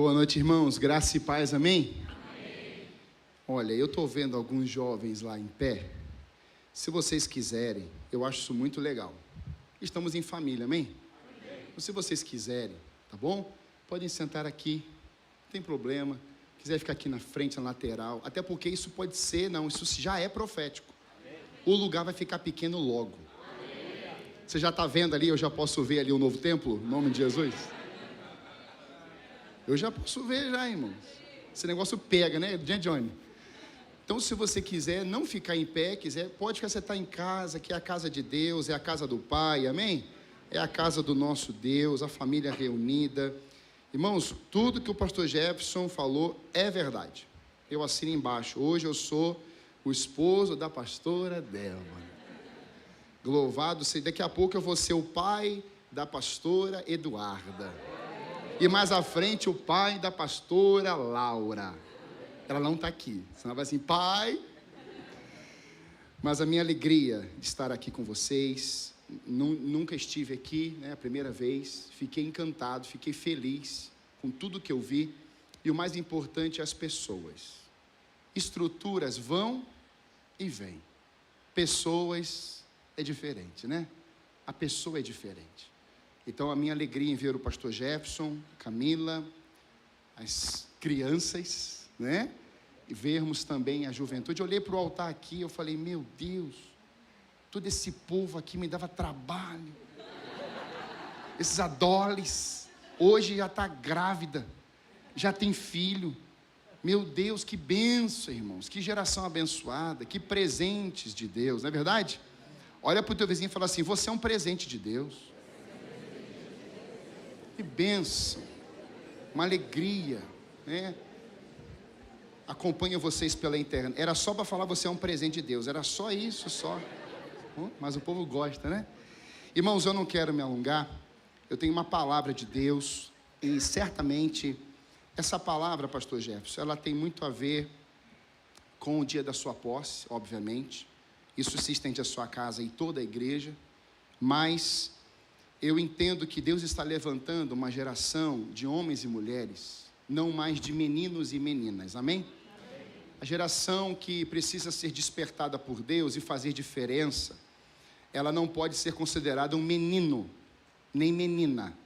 Boa noite, irmãos. Graça e paz, amém? Amém. Olha, eu estou vendo alguns jovens lá em pé. Se vocês quiserem, eu acho isso muito legal. Estamos em família, amém? Amém. Então, se vocês quiserem, tá bom? Podem sentar aqui, não tem problema. Quiser ficar aqui na frente, na lateral. Até porque isso pode ser, não, isso já é profético. Amém. O lugar vai ficar pequeno logo. Amém. Você já está vendo ali, eu já posso ver ali o novo templo, em nome de Jesus? Eu já posso ver já, irmãos. Esse negócio pega, né, Johnny? Então, se você quiser não ficar em pé, pode ficar, você está em casa, que é a casa de Deus, é a casa do Pai, amém? É a casa do nosso Deus, a família reunida. Irmãos, tudo que o pastor Jefferson falou é verdade. Eu assino embaixo. Hoje eu sou o esposo da pastora Débora. Louvado seja. Daqui a pouco eu vou ser o pai da pastora Eduarda. E mais à frente, o pai da pastora Laura. Ela não está aqui. Senão vai assim, pai. Mas a minha alegria de estar aqui com vocês. Nunca estive aqui, né? A primeira vez. Fiquei encantado, fiquei feliz com tudo que eu vi. E o mais importante é as pessoas. Estruturas vão e vêm. Pessoas é diferente, né? A pessoa é diferente. Então, a minha alegria em ver o pastor Jefferson, Camila, as crianças, né? E vermos também a juventude. Eu olhei para o altar aqui e eu falei, meu Deus, todo esse povo aqui me dava trabalho. Esses adoles, hoje já está grávida, já tem filho. Meu Deus, que bênção, irmãos, que geração abençoada, que presentes de Deus, não é verdade? Olha para o teu vizinho e fala assim, você é um presente de Deus. Que bênção, uma alegria, né? Acompanho vocês pela internet. Era só para falar você é um presente de Deus. Era só isso, só. Mas o povo gosta, né? Irmãos, eu não quero me alongar. Eu tenho uma palavra de Deus. E certamente, essa palavra, pastor Jefferson, ela tem muito a ver com o dia da sua posse, obviamente. Isso se estende à sua casa e toda a igreja. Mas eu entendo que Deus está levantando uma geração de homens e mulheres, não mais de meninos e meninas, amém? A geração que precisa ser despertada por Deus e fazer diferença, ela não pode ser considerada um menino, nem menina,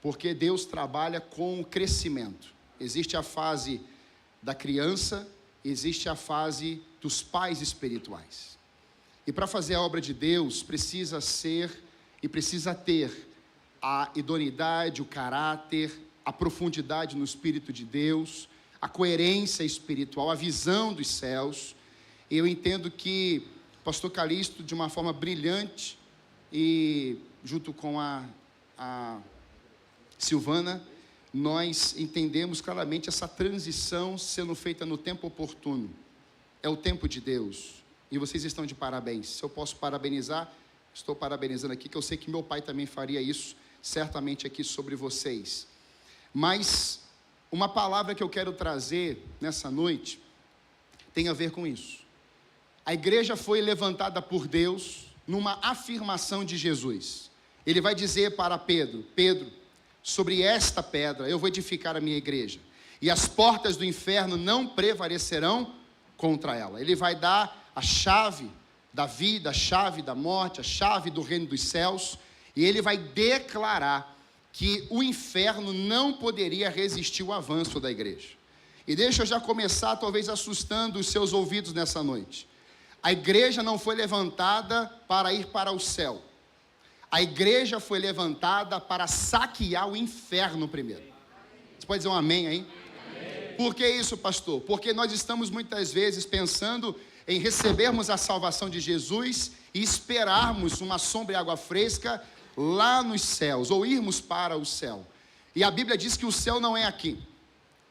porque Deus trabalha com o crescimento. Existe a fase da criança, existe a fase dos pais espirituais. E para fazer a obra de Deus, precisa ser e precisa ter a idoneidade, o caráter, a profundidade no Espírito de Deus, a coerência espiritual, a visão dos céus. Eu entendo que o pastor Calixto, de uma forma brilhante, e junto com a Silvana, nós entendemos claramente essa transição sendo feita no tempo oportuno. É o tempo de Deus. E vocês estão de parabéns. Se eu posso parabenizar, estou parabenizando aqui, que eu sei que meu pai também faria isso, certamente aqui sobre vocês. Mas uma palavra que eu quero trazer nessa noite tem a ver com isso. A igreja foi levantada por Deus numa afirmação de Jesus. Ele vai dizer para Pedro, Pedro, sobre esta pedra eu vou edificar a minha igreja, e as portas do inferno não prevalecerão contra ela. Ele vai dar a chave da vida, a chave da morte, a chave do reino dos céus, e ele vai declarar que o inferno não poderia resistir ao avanço da igreja. E deixa eu já começar, talvez assustando os seus ouvidos nessa noite. A igreja não foi levantada para ir para o céu. A igreja foi levantada para saquear o inferno primeiro. Você pode dizer um amém aí? Amém. Por que isso, pastor? Porque nós estamos muitas vezes pensando em recebermos a salvação de Jesus e esperarmos uma sombra e água fresca lá nos céus, ou irmos para o céu. E a Bíblia diz que o céu não é aqui.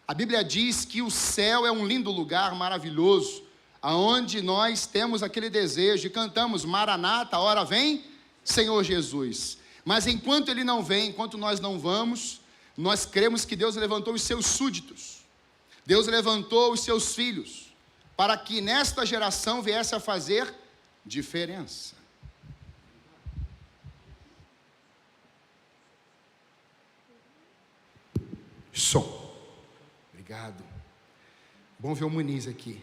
A Bíblia diz que o céu é um lindo lugar maravilhoso, aonde nós temos aquele desejo e cantamos, Maranata, hora vem, Senhor Jesus. Mas enquanto Ele não vem, enquanto nós não vamos, nós cremos que Deus levantou os seus súditos. Deus levantou os seus filhos, para que nesta geração viesse a fazer diferença. Som. Obrigado. Bom ver o Muniz aqui.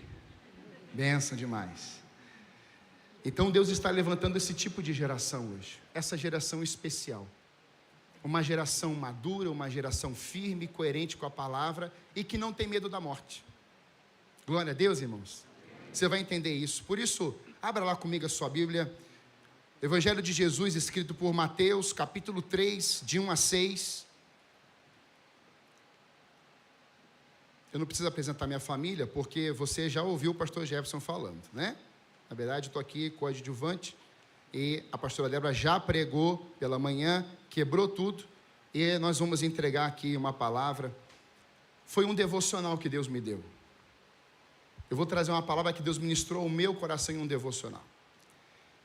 Benção demais. Então Deus está levantando esse tipo de geração hoje. Essa geração especial. Uma geração madura, uma geração firme, coerente com a palavra e que não tem medo da morte. Glória a Deus, irmãos. Você vai entender isso. Por isso, abra lá comigo a sua Bíblia. Evangelho de Jesus, escrito por Mateus, capítulo 3, de 1 a 6. Eu não preciso apresentar minha família, porque você já ouviu o pastor Jefferson falando, né? Na verdade, eu estou aqui coadjuvante, e a pastora Débora já pregou pela manhã, quebrou tudo, e nós vamos entregar aqui uma palavra. Foi um devocional que Deus me deu. Eu vou trazer uma palavra que Deus ministrou ao meu coração em um devocional.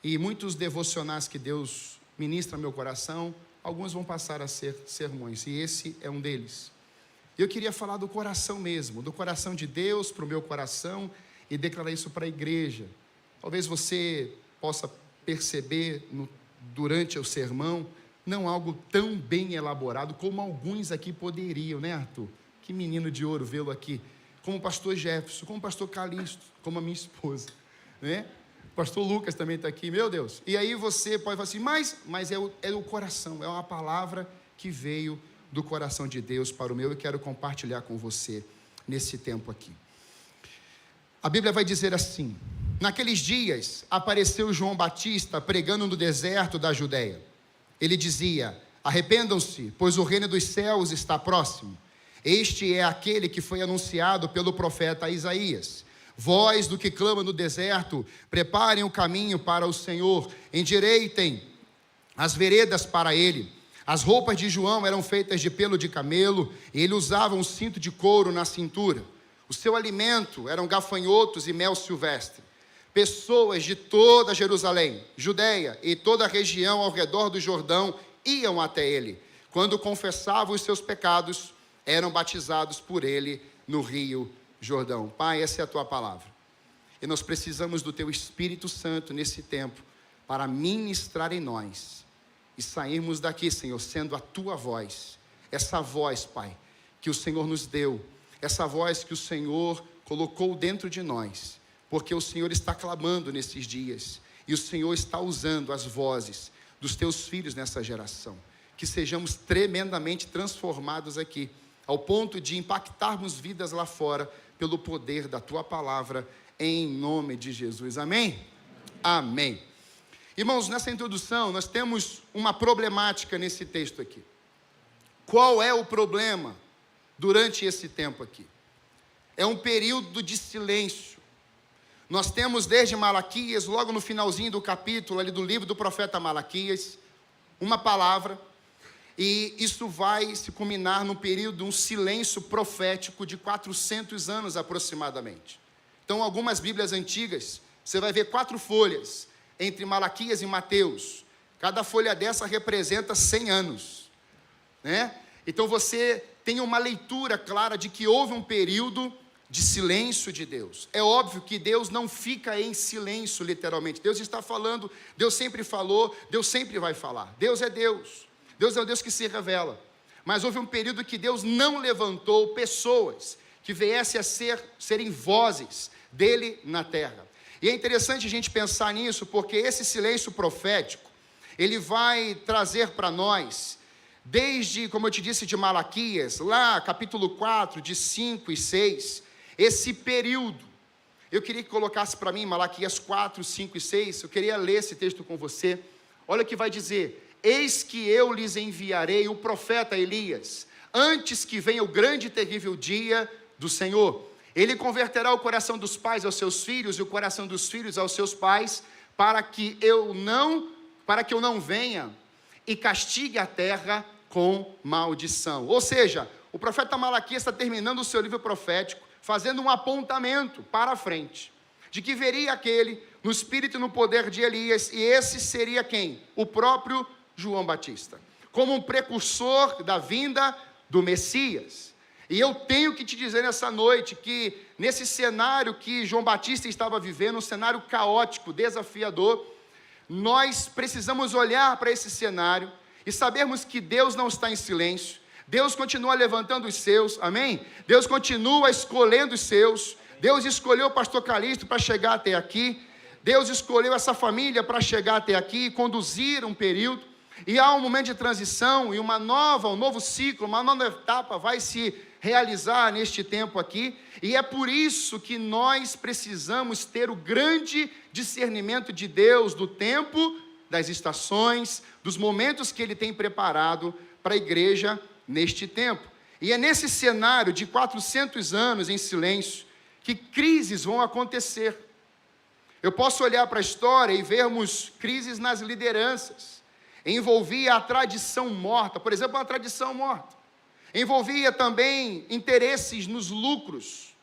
E muitos devocionais que Deus ministra ao meu coração, alguns vão passar a ser sermões, e esse é um deles. Eu queria falar do coração mesmo, do coração de Deus para o meu coração, e declarar isso para a igreja. Talvez você possa perceber durante o sermão, não algo tão bem elaborado como alguns aqui poderiam, né, Arthur? Que menino de ouro vê-lo aqui. Como o pastor Jefferson, como o pastor Calixto, como a minha esposa, né? O pastor Lucas também está aqui, meu Deus. E aí você pode falar assim, mas é o coração, é uma palavra que veio do coração de Deus para o meu, e quero compartilhar com você nesse tempo aqui. A Bíblia vai dizer assim: naqueles dias apareceu João Batista pregando no deserto da Judeia. Ele dizia: arrependam-se, pois o reino dos céus está próximo. Este é aquele que foi anunciado pelo profeta Isaías. Voz do que clama no deserto, preparem o caminho para o Senhor, endireitem as veredas para ele. As roupas de João eram feitas de pelo de camelo, e ele usava um cinto de couro na cintura. O seu alimento eram gafanhotos e mel silvestre. Pessoas de toda Jerusalém, Judeia e toda a região ao redor do Jordão iam até ele. Quando confessavam os seus pecados, eram batizados por ele no rio Jordão. Pai, essa é a tua palavra. E nós precisamos do teu Espírito Santo nesse tempo para ministrar em nós. E sairmos daqui, Senhor, sendo a tua voz. Essa voz, Pai, que o Senhor nos deu. Essa voz que o Senhor colocou dentro de nós. Porque o Senhor está clamando nesses dias. E o Senhor está usando as vozes dos teus filhos nessa geração. Que sejamos tremendamente transformados aqui, ao ponto de impactarmos vidas lá fora, pelo poder da tua palavra, em nome de Jesus. Amém? Amém. Irmãos, nessa introdução, nós temos uma problemática nesse texto aqui. Qual é o problema durante esse tempo aqui? É um período de silêncio. Nós temos desde Malaquias, logo no finalzinho do capítulo, ali do livro do profeta Malaquias, uma palavra. E isso vai se culminar num período, um silêncio profético de 400 anos aproximadamente. Então, algumas Bíblias antigas, você vai ver 4 folhas, entre Malaquias e Mateus. Cada folha dessa representa 100 anos, né? Então, você tem uma leitura clara de que houve um período de silêncio de Deus. É óbvio que Deus não fica em silêncio, literalmente. Deus está falando, Deus sempre falou, Deus sempre vai falar. Deus é Deus. Deus é o Deus que se revela. Mas houve um período que Deus não levantou pessoas que viessem a serem vozes dele na terra. E é interessante a gente pensar nisso, porque esse silêncio profético, ele vai trazer para nós, desde, como eu te disse, de Malaquias, lá capítulo 4, de 5 e 6, esse período. Eu queria que colocasse para mim Malaquias 4, 5 e 6, eu queria ler esse texto com você. Olha o que vai dizer: eis que eu lhes enviarei o profeta Elias, antes que venha o grande e terrível dia do Senhor. Ele converterá o coração dos pais aos seus filhos e o coração dos filhos aos seus pais, para que eu não venha e castigue a terra com maldição. Ou seja, o profeta Malaquias está terminando o seu livro profético, fazendo um apontamento para a frente, de que veria aquele no espírito e no poder de Elias, e esse seria quem? O próprio João Batista, como um precursor da vinda do Messias. E eu tenho que te dizer nessa noite que nesse cenário que João Batista estava vivendo, um cenário caótico, desafiador, nós precisamos olhar para esse cenário e sabermos que Deus não está em silêncio, Deus continua levantando os seus, amém? Deus continua escolhendo os seus. Deus escolheu o pastor Calixto para chegar até aqui. Deus escolheu essa família para chegar até aqui e conduzir um período. E há um momento de transição e um novo ciclo, uma nova etapa vai se realizar neste tempo aqui. E é por isso que nós precisamos ter o grande discernimento de Deus do tempo, das estações, dos momentos que Ele tem preparado para a igreja neste tempo. E é nesse cenário de 400 anos em silêncio que crises vão acontecer. Eu posso olhar para a história e vermos crises nas lideranças. Envolvia a tradição morta, por exemplo, uma tradição morta. Envolvia também interesses nos lucros.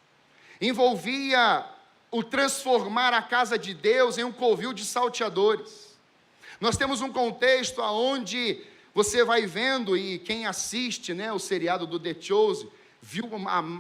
Envolvia o transformar a casa de Deus em um covil de salteadores. Nós temos um contexto onde você vai vendo, e quem assiste, o seriado do The Chosen, viu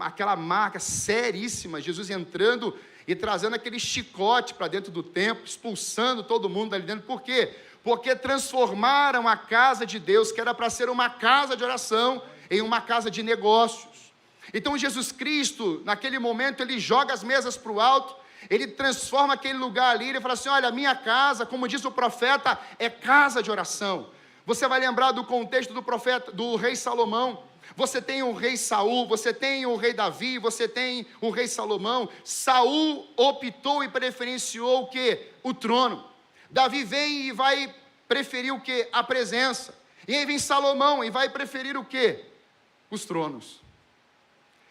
aquela marca seríssima, Jesus entrando e trazendo aquele chicote para dentro do templo, expulsando todo mundo dali dentro. Por quê? Porque transformaram a casa de Deus, que era para ser uma casa de oração, em uma casa de negócios. Então Jesus Cristo, naquele momento, Ele joga as mesas para o alto, Ele transforma aquele lugar ali, Ele fala assim: olha, a minha casa, como diz o profeta, é casa de oração. Você vai lembrar do contexto do profeta, do rei Salomão. Você tem o rei Saul, você tem o rei Davi, você tem o rei Salomão. Saul optou e preferenciou o quê? O trono. Davi vem e vai preferir o quê? A presença. E aí vem Salomão e vai preferir o quê? Os tronos.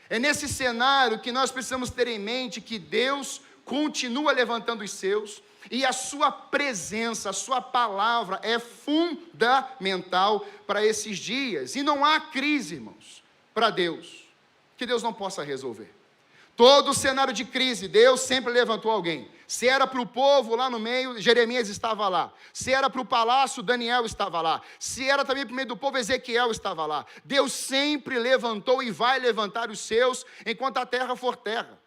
É nesse cenário que nós precisamos ter em mente que Deus continua levantando os seus, e a sua presença, a sua palavra é fundamental para esses dias. E não há crise, irmãos, para Deus, que Deus não possa resolver. Todo cenário de crise, Deus sempre levantou alguém. Se era para o povo lá no meio, Jeremias estava lá. Se era para o palácio, Daniel estava lá. Se era também para o meio do povo, Ezequiel estava lá. Deus sempre levantou e vai levantar os seus enquanto a terra for terra.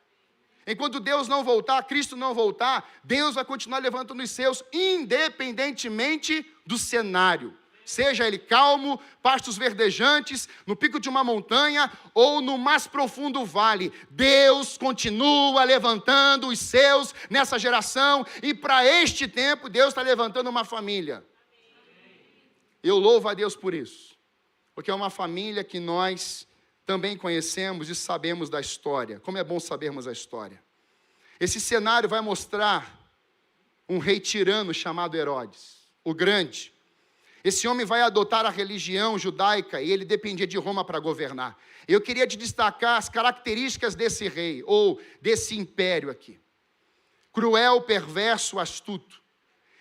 Enquanto Deus não voltar, Cristo não voltar, Deus vai continuar levantando os seus, independentemente do cenário. Seja ele calmo, pastos verdejantes, no pico de uma montanha ou no mais profundo vale. Deus continua levantando os seus nessa geração, e para este tempo Deus está levantando uma família. Eu louvo a Deus por isso, porque é uma família que nós também conhecemos e sabemos da história. Como é bom sabermos a história. Esse cenário vai mostrar um rei tirano chamado Herodes, o Grande. Esse homem vai adotar a religião judaica e ele dependia de Roma para governar. Eu queria te destacar as características desse rei, ou desse império aqui. Cruel, perverso, astuto.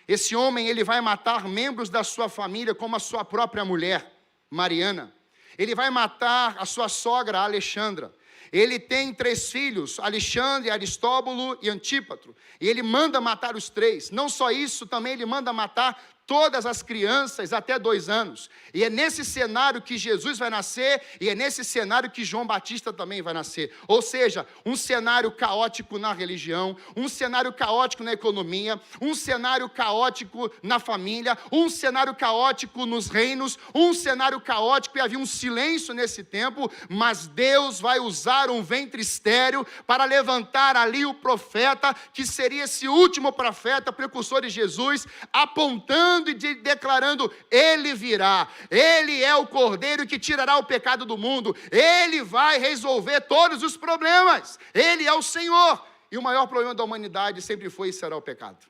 Esse homem, ele vai matar membros da sua família, como a sua própria mulher, Mariana. Ele vai matar a sua sogra, Alexandra. Ele tem 3 filhos, Alexandre, Aristóbulo e Antípatro. E ele manda matar os 3. Não só isso, também ele manda matar todas as crianças até 2 anos. E é nesse cenário que Jesus vai nascer, e é nesse cenário que João Batista também vai nascer. Ou seja, um cenário caótico na religião, um cenário caótico na economia, um cenário caótico na família, um cenário caótico nos reinos, um cenário caótico, e havia um silêncio nesse tempo, mas Deus vai usar um ventre estéril para levantar ali o profeta, que seria esse último profeta, precursor de Jesus, apontando e declarando: ele virá, ele é o Cordeiro que tirará o pecado do mundo, ele vai resolver todos os problemas, ele é o Senhor. E o maior problema da humanidade sempre foi e será o pecado.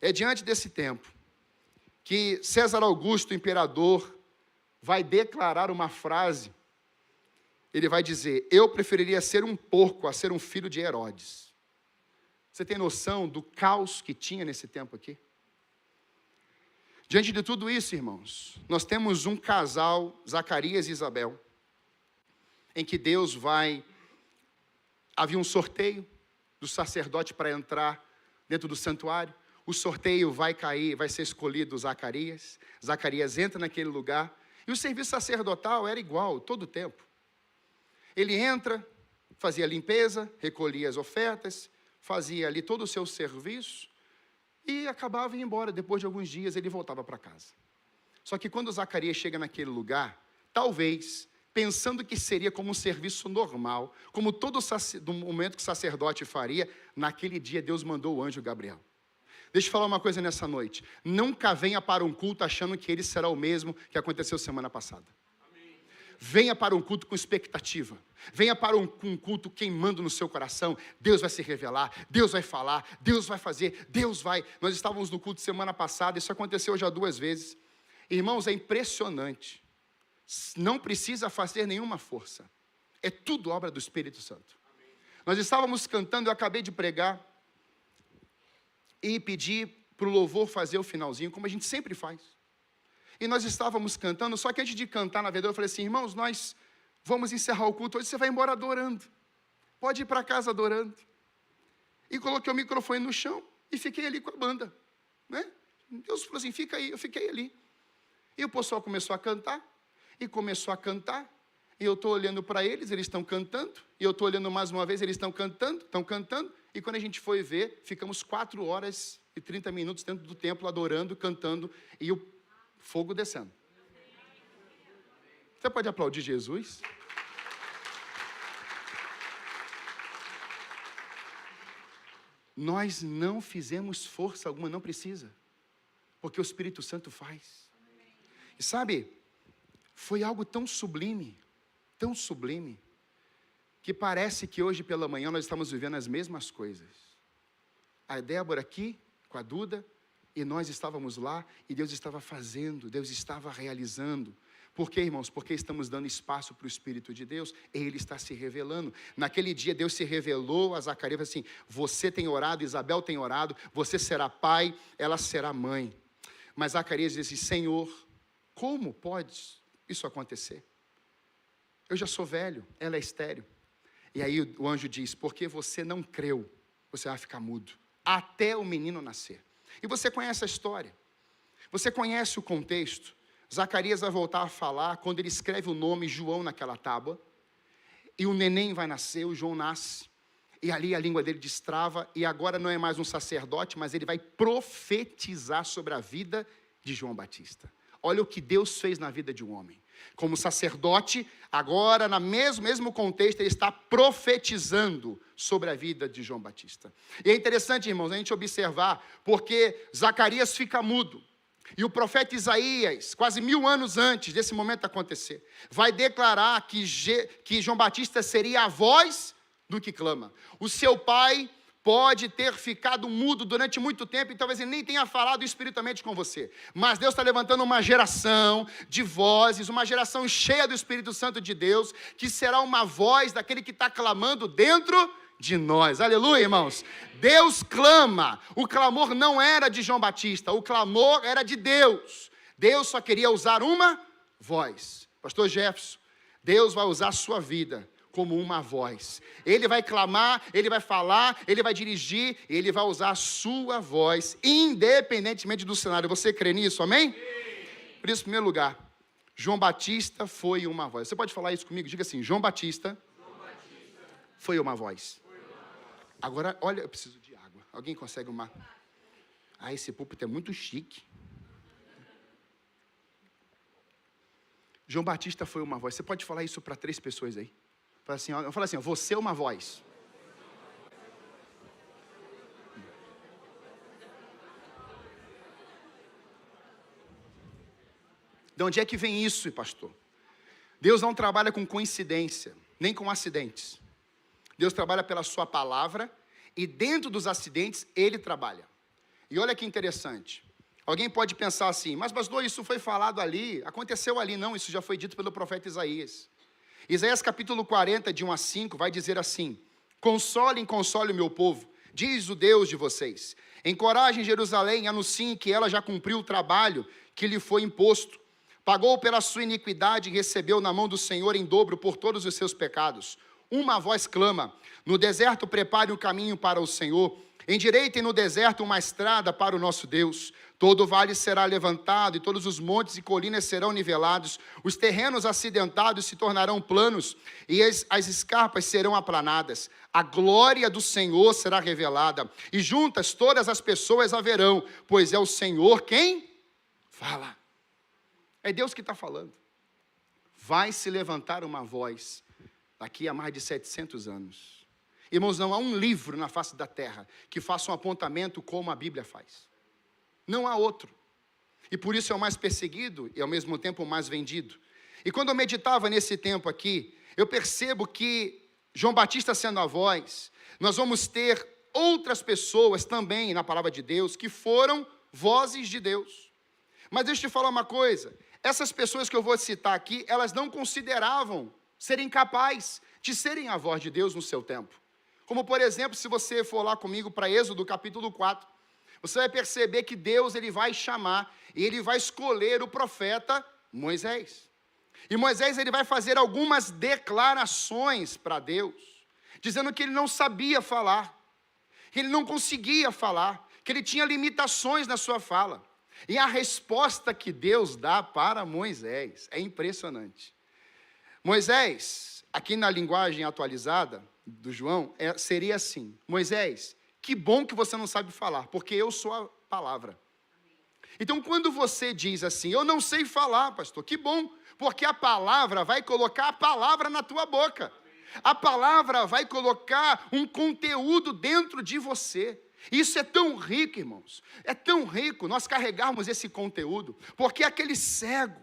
É diante desse tempo que César Augusto, o imperador, vai declarar uma frase. Ele vai dizer: eu preferiria ser um porco a ser um filho de Herodes. Você tem noção do caos que tinha nesse tempo aqui? Diante de tudo isso, irmãos, nós temos um casal, Zacarias e Isabel, em que Deus havia um sorteio do sacerdote para entrar dentro do santuário. O sorteio vai cair, vai ser escolhido Zacarias. Zacarias entra naquele lugar, e o serviço sacerdotal era igual, todo o tempo. Ele entra, fazia a limpeza, recolhia as ofertas, fazia ali todo o seu serviço, e acabava e ia embora. Depois de alguns dias ele voltava para casa. Só que quando Zacarias chega naquele lugar, talvez, pensando que seria como um serviço normal, como todo do momento que o sacerdote faria, naquele dia Deus mandou o anjo Gabriel. Deixa eu falar uma coisa nessa noite. Nunca venha para um culto achando que ele será o mesmo que aconteceu semana passada. Amém. Venha para um culto com expectativa. Venha para um culto queimando no seu coração. Deus vai se revelar, Deus vai falar, Deus vai fazer, Deus vai. Nós estávamos no culto semana passada, isso aconteceu já 2 vezes. Irmãos, é impressionante. Não precisa fazer nenhuma força. É tudo obra do Espírito Santo. Amém. Nós estávamos cantando, eu acabei de pregar, e pedi para o louvor fazer o finalzinho, como a gente sempre faz. E nós estávamos cantando, só que antes de cantar, na verdade, eu falei assim, irmãos, nós vamos encerrar o culto, hoje você vai embora adorando. Pode ir para casa adorando. E coloquei o microfone no chão e fiquei ali com a banda. Né? Deus falou assim, fica aí, eu fiquei ali. E o pessoal começou a cantar, e começou a cantar, e eu estou olhando para eles estão cantando, e eu estou olhando mais uma vez, eles estão cantando, e quando a gente foi ver, ficamos 4 horas e 30 minutos dentro do templo, adorando, cantando, e o fogo descendo. Você pode aplaudir Jesus? Nós não fizemos força alguma, não precisa, porque o Espírito Santo faz. E sabe, foi algo tão sublime, que parece que hoje pela manhã nós estamos vivendo as mesmas coisas. A Débora aqui, com a Duda, e nós estávamos lá, e Deus estava fazendo, Deus estava realizando. Por quê, irmãos? Porque estamos dando espaço para o Espírito de Deus, Ele está se revelando. Naquele dia Deus se revelou a Zacarias assim, você tem orado, Isabel tem orado, você será pai, ela será mãe. Mas Zacarias disse, Senhor, como pode isso acontecer? Eu já sou velho, ela é estéril. E aí o anjo diz, porque você não creu, você vai ficar mudo, até o menino nascer. E você conhece a história, você conhece o contexto. Zacarias vai voltar a falar, quando ele escreve o nome João naquela tábua, e o neném vai nascer, o João nasce, e ali a língua dele destrava, e agora não é mais um sacerdote, mas ele vai profetizar sobre a vida de João Batista. Olha o que Deus fez na vida de um homem. Como sacerdote, agora, no mesmo contexto, ele está profetizando sobre a vida de João Batista. E é interessante, irmãos, a gente observar, porque Zacarias fica mudo. E o profeta Isaías, quase 1000 anos antes desse momento acontecer, vai declarar que João Batista seria a voz do que clama. O seu pai pode ter ficado mudo durante muito tempo e talvez ele nem tenha falado espiritualmente com você. Mas Deus está levantando uma geração de vozes, uma geração cheia do Espírito Santo de Deus, que será uma voz daquele que está clamando dentro de nós. Aleluia, irmãos. Deus clama. O clamor não era de João Batista, o clamor era de Deus. Deus só queria usar uma voz. Pastor Jefferson, Deus vai usar a sua vida como uma voz. Ele vai clamar, ele vai falar, ele vai dirigir, ele vai usar a sua voz, independentemente do cenário. Você crê nisso, amém? Sim. Por isso, em primeiro lugar, João Batista foi uma voz. Você pode falar isso comigo? Diga assim, João Batista foi uma voz. Agora, olha, eu preciso de água. Alguém consegue uma? Ah, esse púlpito é muito chique. João Batista foi uma voz. Você pode falar isso para 3 pessoas aí? Fala assim, ó, você é uma voz. De onde é que vem isso, pastor? Deus não trabalha com coincidência, nem com acidentes. Deus trabalha pela sua palavra e dentro dos acidentes Ele trabalha. E olha que interessante. Alguém pode pensar assim, mas pastor, isso foi falado ali, aconteceu ali. Não, isso já foi dito pelo profeta Isaías. Isaías capítulo 40, de 1 a 5, vai dizer assim, consolem o meu povo, diz o Deus de vocês. Encorajem Jerusalém, anunciem que ela já cumpriu o trabalho que lhe foi imposto. Pagou pela sua iniquidade e recebeu na mão do Senhor em dobro por todos os seus pecados. Uma voz clama, no deserto prepare o caminho para o Senhor, endireitem no deserto uma estrada para o nosso Deus. Todo vale será levantado, e todos os montes e colinas serão nivelados, os terrenos acidentados se tornarão planos, e as escarpas serão aplanadas. A glória do Senhor será revelada, e juntas todas as pessoas a verão, pois é o Senhor quem fala. É Deus que está falando. vai se levantar uma voz daqui a mais de 700 anos. Irmãos, não há um livro na face da terra que faça um apontamento como a Bíblia faz. Não há outro. E por isso é o mais perseguido e ao mesmo tempo o mais vendido. E quando eu meditava nesse tempo aqui, eu percebo que João Batista sendo a voz, nós vamos ter outras pessoas também na palavra de Deus que foram vozes de Deus. Mas deixa eu te falar uma coisa, essas pessoas que eu vou citar aqui, elas não consideravam serem capazes de serem a voz de Deus no seu tempo. Como por exemplo, se você for lá comigo para Êxodo capítulo 4, você vai perceber que Deus ele vai chamar e ele vai escolher o profeta Moisés. E Moisés ele vai fazer algumas declarações para Deus, dizendo que ele não sabia falar, que ele não conseguia falar, que ele tinha limitações na sua fala. E a resposta que Deus dá para Moisés é impressionante. Moisés, aqui na linguagem atualizada do João, seria assim: Moisés, que bom que você não sabe falar, porque eu sou a palavra. Então, quando você diz assim, eu não sei falar, pastor, que bom, porque a palavra vai colocar a palavra na tua boca. A palavra vai colocar um conteúdo dentro de você. Isso é tão rico, irmãos. É tão rico nós carregarmos esse conteúdo, porque aquele cego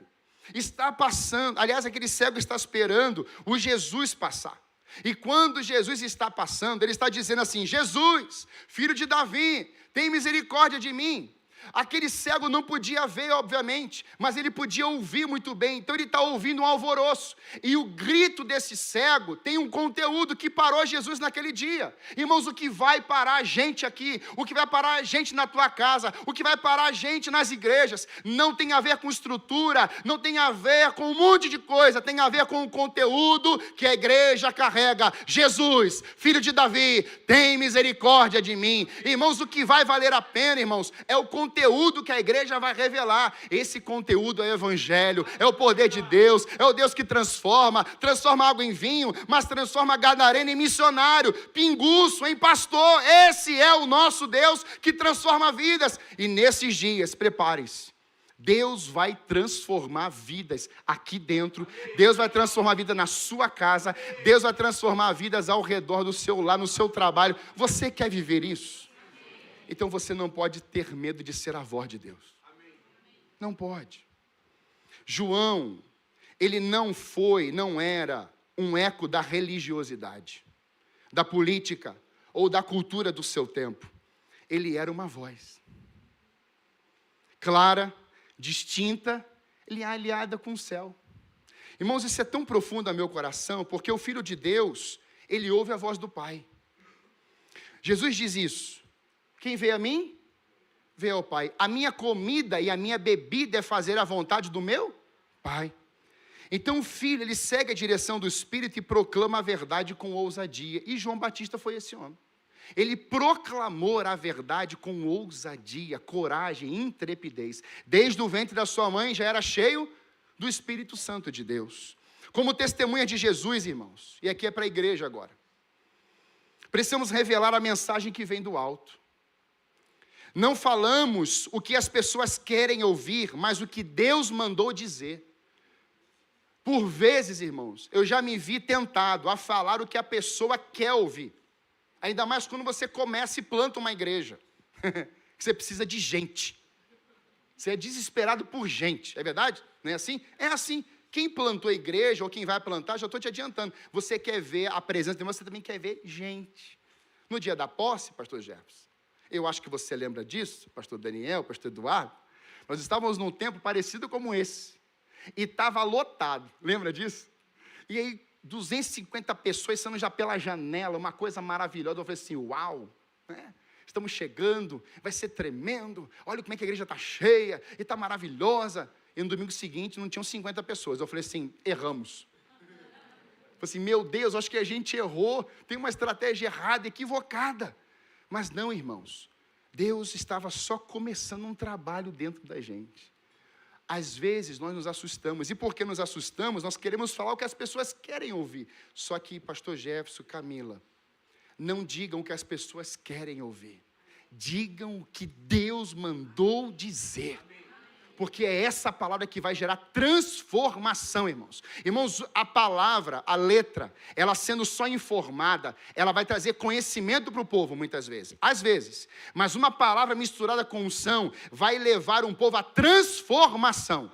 está passando, aliás, aquele cego está esperando o Jesus passar. E quando Jesus está passando, ele está dizendo assim: Jesus, filho de Davi, tem misericórdia de mim. Aquele cego não podia ver, obviamente, mas ele podia ouvir muito bem. Então ele está ouvindo um alvoroço. E o grito desse cego tem um conteúdo que parou Jesus naquele dia. Irmãos, o que vai parar a gente aqui, o que vai parar a gente na tua casa, o que vai parar a gente nas igrejas, não tem a ver com estrutura, não tem a ver com um monte de coisa, tem a ver com o conteúdo que a igreja carrega. Jesus, filho de Davi, tem misericórdia de mim. Irmãos, o que vai valer a pena, irmãos, é o conteúdo que a igreja vai revelar. Esse conteúdo é o evangelho, é o poder de Deus, é o Deus que transforma água em vinho, mas transforma gadareno em missionário, pinguço em pastor. Esse é o nosso Deus que transforma vidas. E nesses dias, prepare-se, Deus vai transformar vidas aqui dentro, Deus vai transformar a vida na sua casa, Deus vai transformar vidas ao redor do seu lar, no seu trabalho. Você quer viver isso? Então você não pode ter medo de ser a voz de Deus. Não pode. João, ele não era um eco da religiosidade, da política ou da cultura do seu tempo. Ele era uma voz clara, distinta, ele é aliada com o céu. Irmãos, isso é tão profundo ao meu coração, porque o Filho de Deus, ele ouve a voz do Pai. Jesus diz isso: quem vê a mim, vê ao Pai. A minha comida e a minha bebida é fazer a vontade do meu Pai. Então o Filho, ele segue a direção do Espírito e proclama a verdade com ousadia. E João Batista foi esse homem. Ele proclamou a verdade com ousadia, coragem, intrepidez. Desde o ventre da sua mãe já era cheio do Espírito Santo de Deus. Como testemunha de Jesus, irmãos, e aqui é para a igreja agora, precisamos revelar a mensagem que vem do alto. Não falamos o que as pessoas querem ouvir, mas o que Deus mandou dizer. Por vezes, irmãos, eu já me vi tentado a falar o que a pessoa quer ouvir. Ainda mais quando você começa e planta uma igreja. Você precisa de gente. Você é desesperado por gente, é verdade? Não é assim? É assim. Quem plantou a igreja ou quem vai plantar, já estou te adiantando. Você quer ver a presença de Deus, você também quer ver gente. No dia da posse, pastor Jefferson, eu acho que você lembra disso, pastor Daniel, pastor Eduardo, nós estávamos num tempo parecido como esse, e estava lotado, lembra disso? E aí, 250 pessoas saindo já pela janela, uma coisa maravilhosa. Eu falei assim, uau, né? Estamos chegando, vai ser tremendo, olha como é que a igreja está cheia, e está maravilhosa. E no domingo seguinte, não tinham 50 pessoas. Eu falei assim, erramos. Eu falei assim, meu Deus, acho que a gente errou, tem uma estratégia errada, equivocada. Mas não, irmãos, Deus estava só começando um trabalho dentro da gente. Às vezes nós nos assustamos, e porque nos assustamos, nós queremos falar o que as pessoas querem ouvir. Só que, pastor Jefferson, Camila, não digam o que as pessoas querem ouvir. Digam o que Deus mandou dizer. Porque é essa palavra que vai gerar transformação, irmãos. Irmãos, a palavra, a letra, ela sendo só informada, ela vai trazer conhecimento para o povo, muitas vezes. Às vezes. Mas uma palavra misturada com unção vai levar um povo à transformação.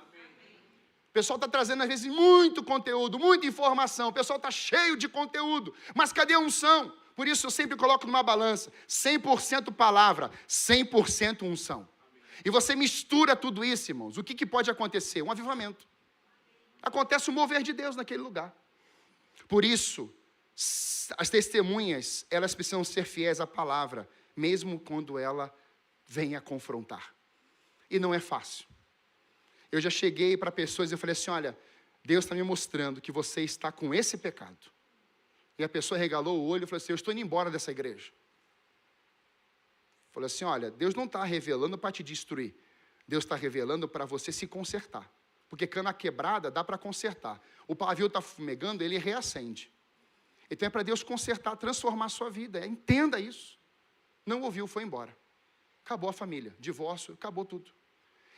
O pessoal está trazendo, às vezes, muito conteúdo, muita informação. O pessoal está cheio de conteúdo. Mas cadê a unção? Por isso eu sempre coloco numa balança. 100% palavra, 100% unção. E você mistura tudo isso, irmãos. O que pode acontecer? Um avivamento. Acontece o mover de Deus naquele lugar. Por isso, as testemunhas, elas precisam ser fiéis à palavra, mesmo quando ela venha confrontar. E não é fácil. Eu já cheguei para pessoas e eu falei assim, olha, Deus está me mostrando que você está com esse pecado. E a pessoa regalou o olho e falou assim, eu estou indo embora dessa igreja. Falei assim, olha, Deus não está revelando para te destruir. Deus está revelando para você se consertar. Porque cana quebrada dá para consertar. O pavio está fumegando, ele reacende. Então é para Deus consertar, transformar a sua vida. Entenda isso. Não ouviu, foi embora. Acabou a família, divórcio, acabou tudo.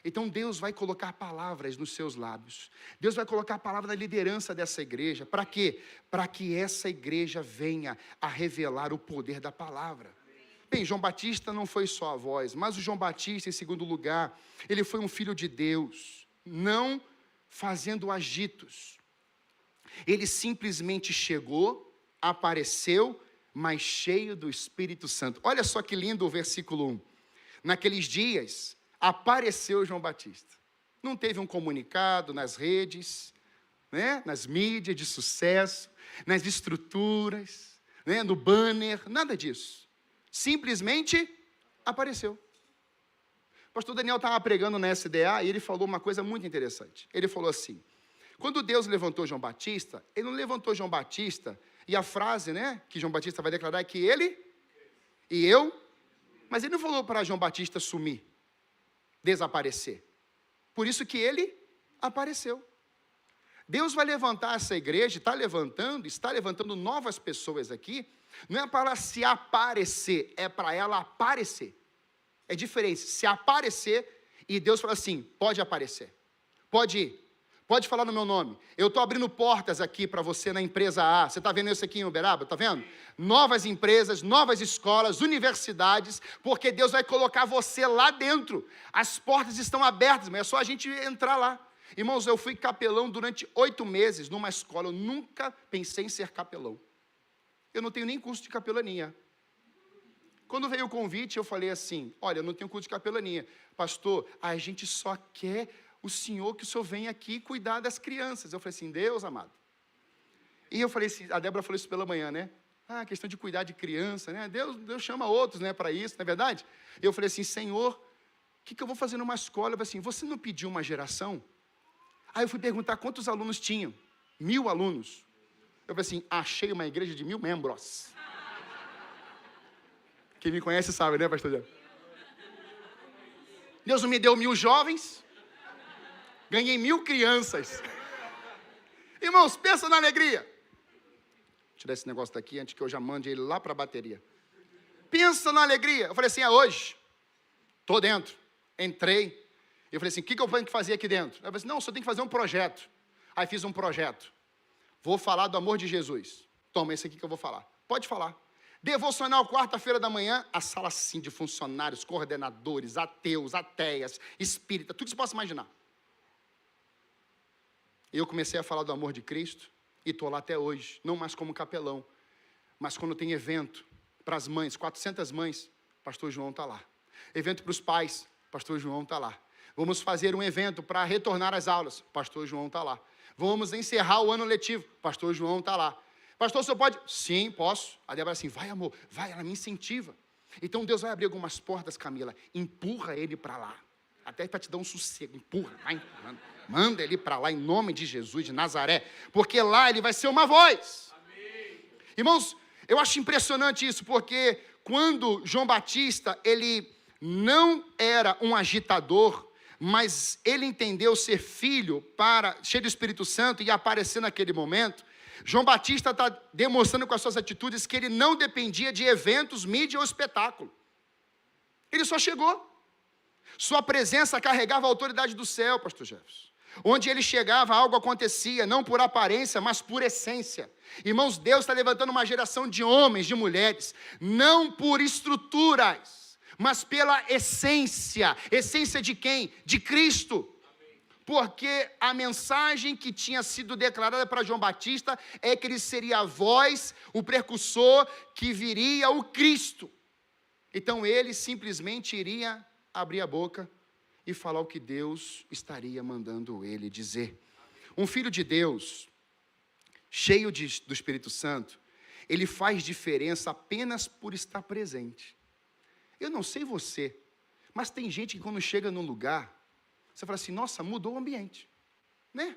Então Deus vai colocar palavras nos seus lábios. Deus vai colocar a palavra na liderança dessa igreja. Para quê? Para que essa igreja venha a revelar o poder da palavra. Bem, João Batista não foi só a voz, mas o João Batista, em segundo lugar, ele foi um filho de Deus, não fazendo agitos. Ele simplesmente chegou, apareceu, mas cheio do Espírito Santo. Olha só que lindo o versículo 1. Naqueles dias, apareceu João Batista. Não teve um comunicado nas redes, né, nas mídias de sucesso, nas estruturas, né, no banner, nada disso. Simplesmente apareceu. O pastor Daniel estava pregando na SDA e ele falou uma coisa muito interessante. Ele falou assim, quando Deus levantou João Batista, ele não levantou João Batista, e a frase, né, que João Batista vai declarar é que ele e eu, mas ele não falou para João Batista sumir, desaparecer. Por isso que ele apareceu. Deus vai levantar essa igreja, está levantando novas pessoas aqui, não é para se aparecer, é para ela aparecer. É diferente, se aparecer, e Deus fala assim, pode aparecer, pode ir, pode falar no meu nome. Eu estou abrindo portas aqui para você na empresa A, você está vendo isso aqui em Uberaba, está vendo? Novas empresas, novas escolas, universidades, porque Deus vai colocar você lá dentro. As portas estão abertas, mas é só a gente entrar lá. Irmãos, eu fui capelão durante 8 meses numa escola, eu nunca pensei em ser capelão. Eu não tenho nem curso de capelania. Quando veio o convite, eu falei assim, olha, eu não tenho curso de capelania. Pastor, a gente só quer o senhor, que o senhor venha aqui cuidar das crianças. Eu falei assim, Deus amado. E eu falei assim, a Débora falou isso pela manhã, né? Ah, questão de cuidar de criança, né? Deus chama outros, né, para isso, não é verdade? Eu falei assim, Senhor, o que eu vou fazer numa escola? Eu falei assim, você não pediu uma geração? Aí eu fui perguntar quantos alunos tinham. 1000 alunos. Eu falei assim, achei uma igreja de 1000 membros. Quem me conhece sabe, né, pastor Diego? Deus não me deu 1000 jovens, ganhei 1000 crianças. Irmãos, pensa na alegria. Vou tirar esse negócio daqui antes que eu já mande ele lá para a bateria. Pensa na alegria. Eu falei assim, é hoje. Estou dentro. Entrei. Eu falei assim, o que eu tenho que fazer aqui dentro? Eu falei assim, não, só tem que fazer um projeto. Aí fiz um projeto. Vou falar do amor de Jesus. Toma, esse aqui que eu vou falar. Pode falar. Devocional, quarta-feira da manhã, a sala assim de funcionários, coordenadores, ateus, ateias, espírita, tudo que você possa imaginar. Eu comecei a falar do amor de Cristo e estou lá até hoje, não mais como capelão, mas quando tem evento para as mães, 400 mães, pastor João está lá. Evento para os pais, pastor João está lá. Vamos fazer um evento para retornar às aulas, pastor João está lá. Vamos encerrar o ano letivo, pastor João está lá. Pastor, o senhor pode? Sim, posso. A Débora assim, vai amor, vai, ela me incentiva. Então Deus vai abrir algumas portas, Camila, empurra ele para lá. Até para te dar um sossego, empurra, vai empurrando. Manda ele para lá em nome de Jesus de Nazaré, porque lá ele vai ser uma voz. Amém. Irmãos, eu acho impressionante isso, porque quando João Batista, ele não era um agitador, mas ele entendeu ser filho, cheio do Espírito Santo e aparecer naquele momento, João Batista está demonstrando com as suas atitudes que ele não dependia de eventos, mídia ou espetáculo. Ele só chegou. Sua presença carregava a autoridade do céu, pastor Jefferson. Onde ele chegava, algo acontecia, não por aparência, mas por essência. Irmãos, Deus está levantando uma geração de homens, de mulheres, não por estruturas, mas pela essência. Essência de quem? De Cristo. Porque a mensagem que tinha sido declarada para João Batista é que ele seria a voz, o precursor, que viria o Cristo. Então ele simplesmente iria abrir a boca e falar o que Deus estaria mandando ele dizer. Um filho de Deus, cheio do Espírito Santo, ele faz diferença apenas por estar presente. Eu não sei você, mas tem gente que quando chega num lugar, você fala assim, nossa, mudou o ambiente, né?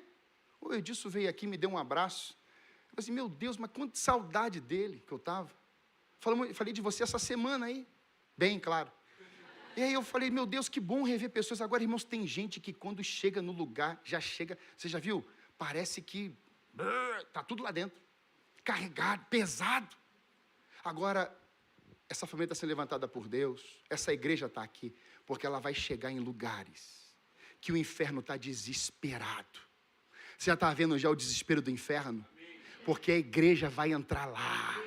O Edilson veio aqui, me deu um abraço. Eu falei assim, meu Deus, mas quanta saudade dele que eu estava. Falei de você essa semana aí, bem claro. E aí eu falei, meu Deus, que bom rever pessoas. Agora, irmãos, tem gente que quando chega no lugar, já chega, você já viu? Parece que está tudo lá dentro, carregado, pesado. Agora, essa família está sendo levantada por Deus, essa igreja está aqui, porque ela vai chegar em lugares que o inferno está desesperado. Você já está vendo já o desespero do inferno? Porque a igreja vai entrar lá.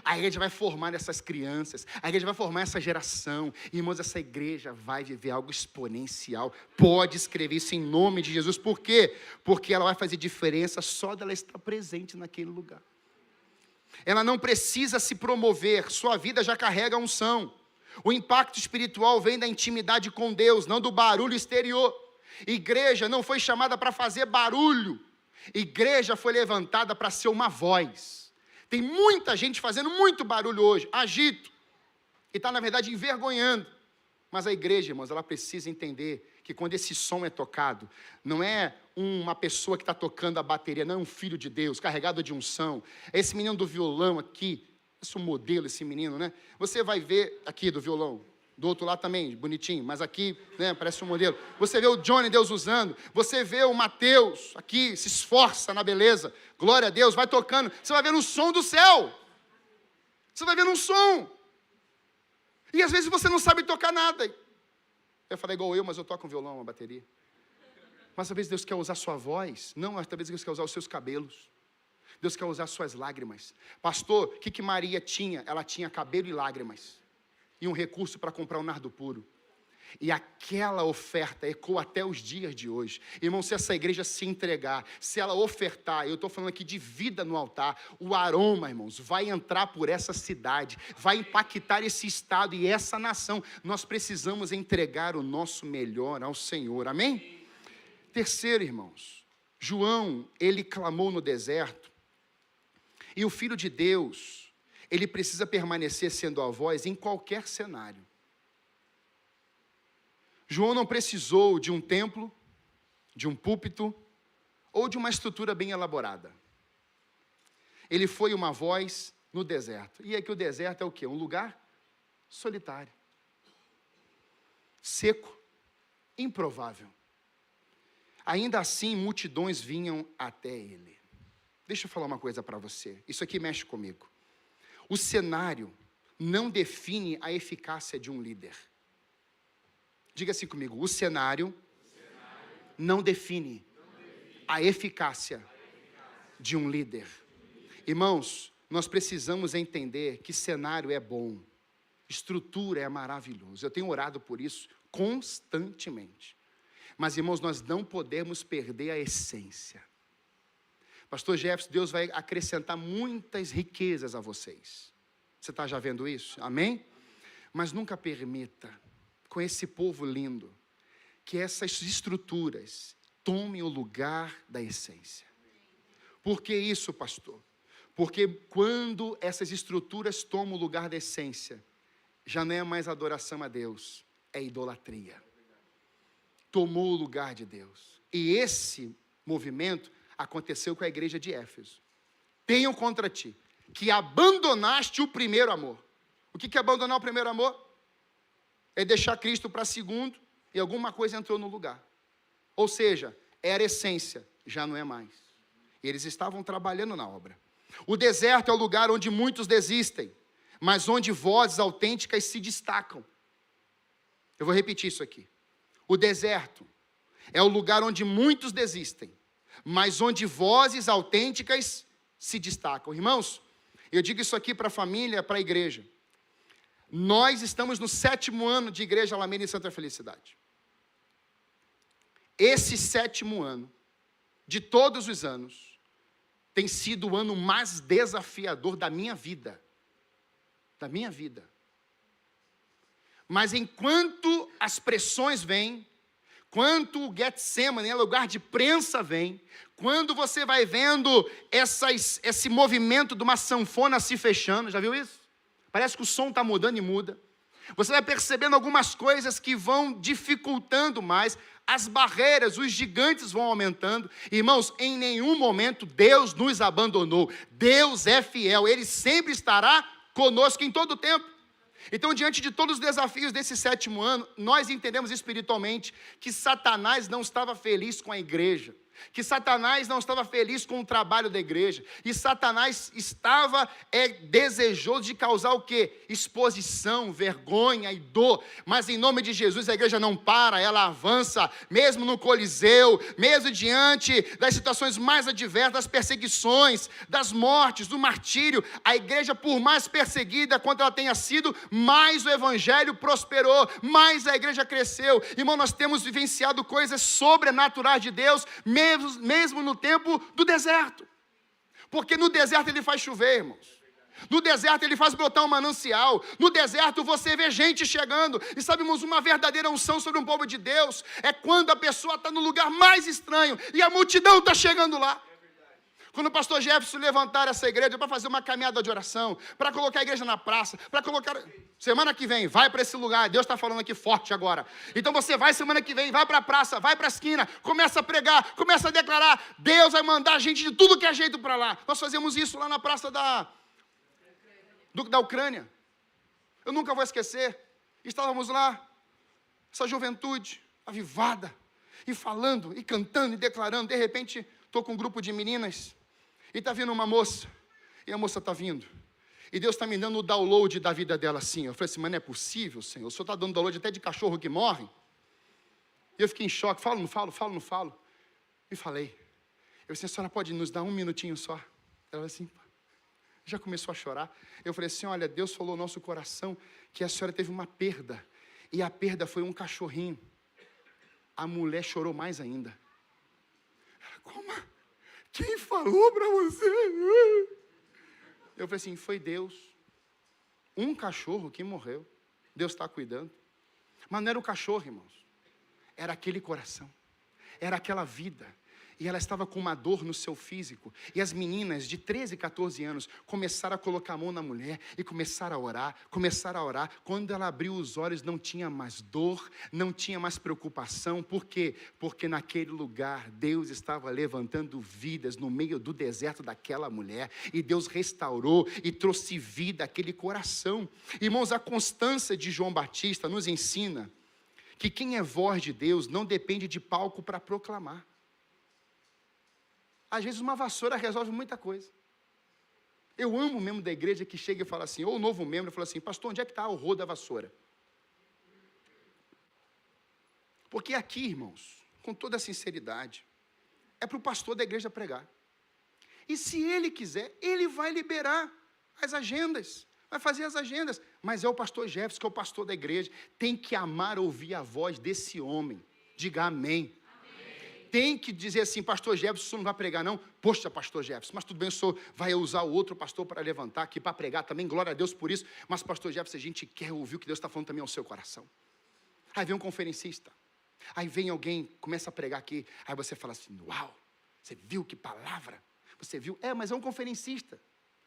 A igreja vai formar essas crianças, a igreja vai formar essa geração. Irmãos, essa igreja vai viver algo exponencial. Pode escrever isso em nome de Jesus. Por quê? Porque ela vai fazer diferença só dela estar presente naquele lugar. Ela não precisa se promover, sua vida já carrega a unção. O impacto espiritual vem da intimidade com Deus, não do barulho exterior. Igreja não foi chamada para fazer barulho. Igreja foi levantada para ser uma voz. Tem muita gente fazendo muito barulho hoje, agito, e está, na verdade, envergonhando. Mas a igreja, irmãos, ela precisa entender que quando esse som é tocado, não é uma pessoa que está tocando a bateria, não é um filho de Deus, carregado de unção. É esse menino do violão aqui, esse modelo, esse menino, né? Você vai ver aqui do violão, do outro lado também, bonitinho, mas aqui, né, parece um modelo. Você vê o Johnny, Deus usando. Você vê o Mateus, aqui, se esforça na beleza. Glória a Deus, vai tocando. Você vai ver um som do céu. Você vai ver um som. E às vezes você não sabe tocar nada. Eu falei igual eu, mas eu toco um violão, uma bateria. Mas às vezes Deus quer usar a sua voz. Não, às vezes Deus quer usar os seus cabelos. Deus quer usar as suas lágrimas. Pastor, o que Maria tinha? Ela tinha cabelo e lágrimas. E um recurso para comprar o nardo puro. E aquela oferta ecoa até os dias de hoje. Irmão, se essa igreja se entregar, se ela ofertar, eu estou falando aqui de vida no altar, o aroma, irmãos, vai entrar por essa cidade, vai impactar esse estado e essa nação. Nós precisamos entregar o nosso melhor ao Senhor, amém? Terceiro, irmãos, João, ele clamou no deserto, e o Filho de Deus, ele precisa permanecer sendo a voz em qualquer cenário. João não precisou de um templo, de um púlpito, ou de uma estrutura bem elaborada. Ele foi uma voz no deserto. E aqui o deserto é o quê? Um lugar solitário, seco, improvável. Ainda assim, multidões vinham até ele. Deixa eu falar uma coisa para você. Isso aqui mexe comigo. O cenário não define a eficácia de um líder. Diga assim comigo, o cenário não define a eficácia de um líder. Irmãos, nós precisamos entender que cenário é bom, estrutura é maravilhoso. Eu tenho orado por isso constantemente. Mas, irmãos, nós não podemos perder a essência. Pastor Jefferson, Deus vai acrescentar muitas riquezas a vocês. Você está já vendo isso? Amém? Mas nunca permita, com esse povo lindo, que essas estruturas tomem o lugar da essência. Por que isso, pastor? Porque quando essas estruturas tomam o lugar da essência, já não é mais adoração a Deus, é idolatria. Tomou o lugar de Deus. E esse movimento aconteceu com a igreja de Éfeso. Tenho contra ti que abandonaste o primeiro amor. O que é abandonar o primeiro amor? É deixar Cristo para segundo e alguma coisa entrou no lugar. Ou seja, era essência, já não é mais. Eles estavam trabalhando na obra. O deserto é o lugar onde muitos desistem, mas onde vozes autênticas se destacam. Eu vou repetir isso aqui. O deserto é o lugar onde muitos desistem, mas onde vozes autênticas se destacam. Irmãos, eu digo isso aqui para a família, para a igreja. Nós estamos no 7º ano de Igreja Alameda em Santa Felicidade. Esse 7º ano, de todos os anos, tem sido o ano mais desafiador da minha vida. Da minha vida. Mas enquanto as pressões vêm, quanto o Getsemane, lugar de prensa, vem, quando você vai vendo esse movimento de uma sanfona se fechando, já viu isso? Parece que o som está mudando e muda. Você vai percebendo algumas coisas que vão dificultando mais, as barreiras, os gigantes vão aumentando. Irmãos, em nenhum momento Deus nos abandonou. Deus é fiel, Ele sempre estará conosco em todo o tempo. Então, diante de todos os desafios desse 7º ano, nós entendemos espiritualmente que Satanás não estava feliz com a igreja, que Satanás não estava feliz com o trabalho da igreja, e Satanás estava desejoso de causar o quê? Exposição, vergonha e dor, mas em nome de Jesus a igreja não para, ela avança, mesmo no Coliseu, mesmo diante das situações mais adversas, das perseguições, das mortes, do martírio, a igreja, por mais perseguida quanto ela tenha sido, mais o evangelho prosperou, mais a igreja cresceu. Irmão, nós temos vivenciado coisas sobrenaturais de Deus, mesmo no tempo do deserto, porque no deserto Ele faz chover, irmãos, no deserto Ele faz brotar um manancial, no deserto você vê gente chegando, e sabemos, uma verdadeira unção sobre um povo de Deus, é quando a pessoa está no lugar mais estranho, e a multidão está chegando lá. Quando o pastor Jefferson levantar essa igreja para fazer uma caminhada de oração, para colocar a igreja na praça, para colocar... Semana que vem, vai para esse lugar, Deus está falando aqui forte agora. Então você vai semana que vem, vai para a praça, vai para a esquina, começa a pregar, começa a declarar, Deus vai mandar gente de tudo que é jeito para lá. Nós fazemos isso lá na praça da Ucrânia. Eu nunca vou esquecer, estávamos lá, essa juventude avivada, e falando, e cantando, e declarando. De repente, estou com um grupo de meninas, e está vindo uma moça, e a moça está vindo, e Deus está me dando o download da vida dela assim. Eu falei assim, mas não é possível, Senhor, o Senhor está dando download até de cachorro que morre. E eu fiquei em choque, falo, não falo, e falei. Eu disse, a senhora pode nos dar um minutinho só? Ela assim, já começou a chorar. Eu falei assim, olha, Deus falou no nosso coração que a senhora teve uma perda, e a perda foi um cachorrinho. A mulher chorou mais ainda. Como? Quem falou para você? Eu falei assim, foi Deus. Um cachorro que morreu. Deus está cuidando. Mas não era o cachorro, irmãos. Era aquele coração. Era aquela vida. E ela estava com uma dor no seu físico. E as meninas de 13, 14 anos começaram a colocar a mão na mulher e começaram a orar. Quando ela abriu os olhos, não tinha mais dor, não tinha mais preocupação. Por quê? Porque naquele lugar Deus estava levantando vidas no meio do deserto daquela mulher. E Deus restaurou e trouxe vida àquele coração. Irmãos, a constância de João Batista nos ensina que quem é voz de Deus não depende de palco para proclamar. Às vezes uma vassoura resolve muita coisa. Eu amo o membro da igreja que chega e fala assim, ou o novo membro fala assim, pastor, onde é que está o rodo da vassoura? Porque aqui, irmãos, com toda a sinceridade, é para o pastor da igreja pregar. E se ele quiser, ele vai liberar as agendas, vai fazer as agendas. Mas é o pastor Jefferson, que é o pastor da igreja, tem que amar ouvir a voz desse homem. Diga amém. Tem que dizer assim, pastor Jefferson, o senhor não vai pregar não? Poxa, pastor Jefferson, mas tudo bem, o senhor vai usar o outro pastor para levantar aqui, para pregar também, glória a Deus por isso. Mas pastor Jefferson, a gente quer ouvir o que Deus está falando também ao seu coração. Aí vem um conferencista, aí vem alguém, começa a pregar aqui, aí você fala assim, uau, você viu que palavra? Você viu? Mas é um conferencista,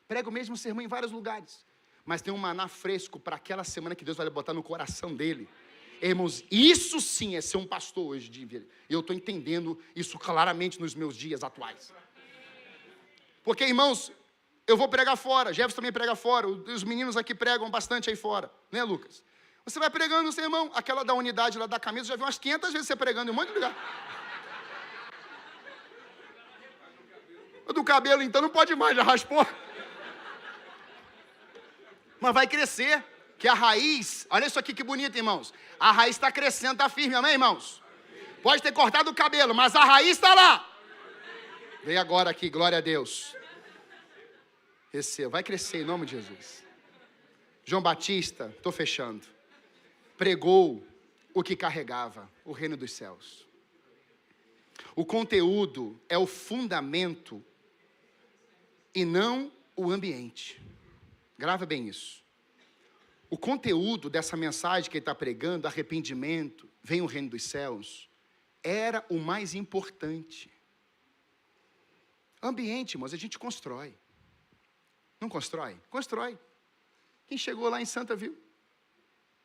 prega o mesmo sermão em vários lugares, mas tem um maná fresco para aquela semana que Deus vai botar no coração dele. Irmãos, isso sim é ser um pastor hoje. Eu estou entendendo isso claramente nos meus dias atuais. Porque, irmãos, eu vou pregar fora, Jefferson também prega fora, os meninos aqui pregam bastante aí fora, né, Lucas? Você vai pregando o seu irmão, aquela da unidade lá da camisa, já viu umas 500 vezes você pregando em um monte de lugar. O do cabelo, então, não pode mais, já raspou. Mas vai crescer. Que a raiz, olha isso aqui que bonito, irmãos. A raiz está crescendo, está firme, amém, irmãos? Pode ter cortado o cabelo, mas a raiz está lá. Vem agora aqui, glória a Deus. Receba, vai crescer em nome de Jesus. João Batista, estou fechando, pregou o que carregava, o reino dos céus. O conteúdo é o fundamento e não o ambiente. Grava bem isso. O conteúdo dessa mensagem que ele está pregando, arrependimento, vem o reino dos céus, era o mais importante. Ambiente, irmãos, a gente constrói. Não constrói? Constrói. Quem chegou lá em Santa viu?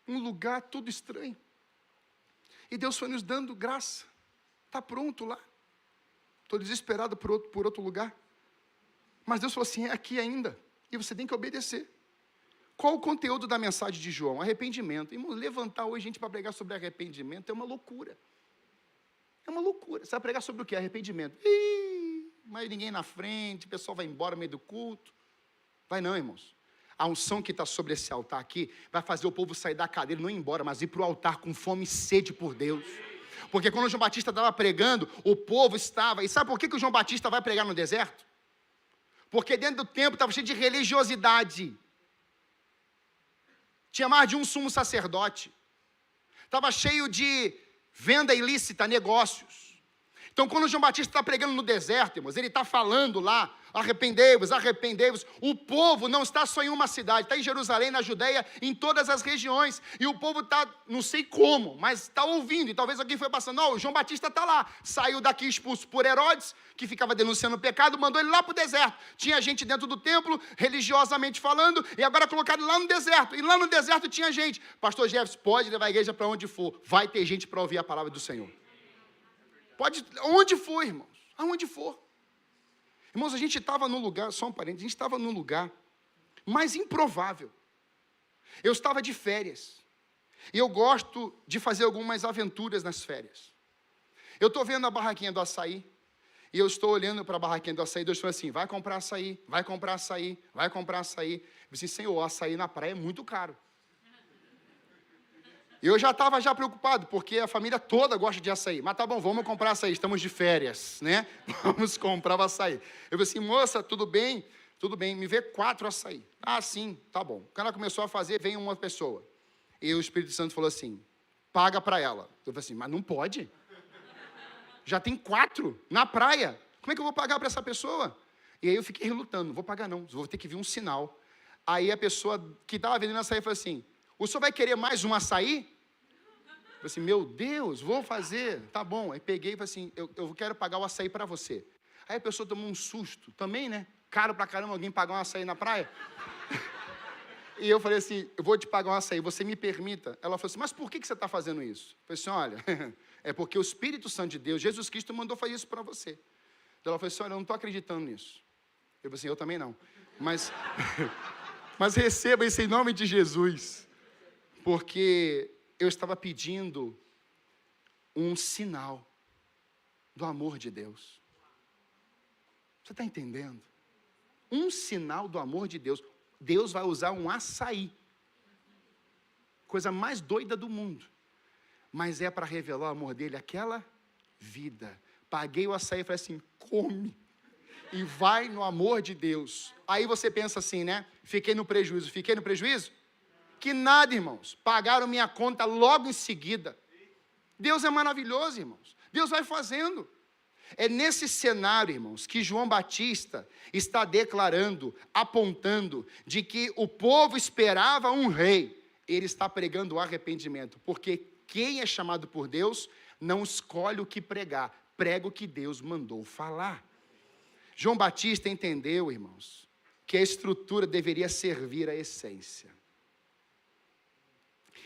Um lugar todo estranho. E Deus foi nos dando graça. Está pronto lá. Estou desesperado por outro lugar. Mas Deus falou assim, é aqui ainda. E você tem que obedecer. Qual o conteúdo da mensagem de João? Arrependimento. Irmão, levantar hoje gente para pregar sobre arrependimento é uma loucura. É uma loucura. Você vai pregar sobre o quê? Arrependimento. Mas ninguém na frente, o pessoal vai embora no meio do culto. Vai não, irmãos. A unção que está sobre esse altar aqui vai fazer o povo sair da cadeira, não ir embora, mas ir para o altar com fome e sede por Deus. Porque quando o João Batista estava pregando, o povo estava... E sabe por que o João Batista vai pregar no deserto? Porque dentro do templo estava cheio de religiosidade. Tinha mais de um sumo sacerdote. Estava cheio de venda ilícita, negócios. Então, quando o João Batista está pregando no deserto, irmãos, ele está falando lá, arrependei-vos, arrependei-vos. O povo não está só em uma cidade, está em Jerusalém, na Judeia, em todas as regiões. E o povo está, não sei como, mas está ouvindo. E talvez alguém foi passando, não, o João Batista está lá. Saiu daqui expulso por Herodes, que ficava denunciando o pecado, mandou ele lá para o deserto. Tinha gente dentro do templo, religiosamente falando, e agora colocado lá no deserto. E lá no deserto tinha gente. Pastor Jefferson, pode levar a igreja para onde for. Vai ter gente para ouvir a palavra do Senhor. Pode, onde for, irmãos, aonde for. Irmãos, a gente estava num lugar, só um parênteses, a gente estava num lugar mais improvável. Eu estava de férias, e eu gosto de fazer algumas aventuras nas férias. Eu estou vendo a barraquinha do açaí, e eu estou olhando para a barraquinha do açaí, Deus falou assim, vai comprar açaí, vai comprar açaí, vai comprar açaí. Eu disse, Senhor, açaí na praia é muito caro. Eu já estava preocupado, porque a família toda gosta de açaí. Mas tá bom, vamos comprar açaí, estamos de férias, né? Vamos comprar o açaí. Eu falei assim, moça, tudo bem, me vê 4 açaí. Ah, sim, tá bom. Quando ela começou a fazer, veio uma pessoa. E o Espírito Santo falou assim, paga para ela. Eu falei assim, mas não pode. Já tem 4 na praia. Como é que eu vou pagar para essa pessoa? E aí eu fiquei relutando, não vou pagar não, vou ter que vir um sinal. Aí a pessoa que estava vendendo açaí falou assim, o senhor vai querer mais um açaí? Eu falei assim, meu Deus, vou fazer, tá bom. Aí peguei e falei assim, eu quero pagar o açaí para você. Aí a pessoa tomou um susto, também, né? Caro pra caramba alguém pagar um açaí na praia. E eu falei assim, eu vou te pagar um açaí, você me permita? Ela falou assim, mas por que você está fazendo isso? Eu falei assim, olha, é porque o Espírito Santo de Deus, Jesus Cristo, mandou fazer isso para você. Então ela falou assim, olha, eu não estou acreditando nisso. Eu falei assim, eu também não. Mas receba isso em nome de Jesus. Porque eu estava pedindo um sinal do amor de Deus. Você está entendendo? Um sinal do amor de Deus. Deus vai usar um açaí. Coisa mais doida do mundo. Mas é para revelar o amor dele, aquela vida. Paguei o açaí e falei assim, come. E vai no amor de Deus. Aí você pensa assim, né? Fiquei no prejuízo. Que nada, irmãos. Pagaram minha conta logo em seguida. Deus é maravilhoso, irmãos. Deus vai fazendo. É nesse cenário, irmãos, que João Batista está declarando, apontando, de que o povo esperava um rei. Ele está pregando o arrependimento. Porque quem é chamado por Deus não escolhe o que pregar. Prega o que Deus mandou falar. João Batista entendeu, irmãos, que a estrutura deveria servir à essência.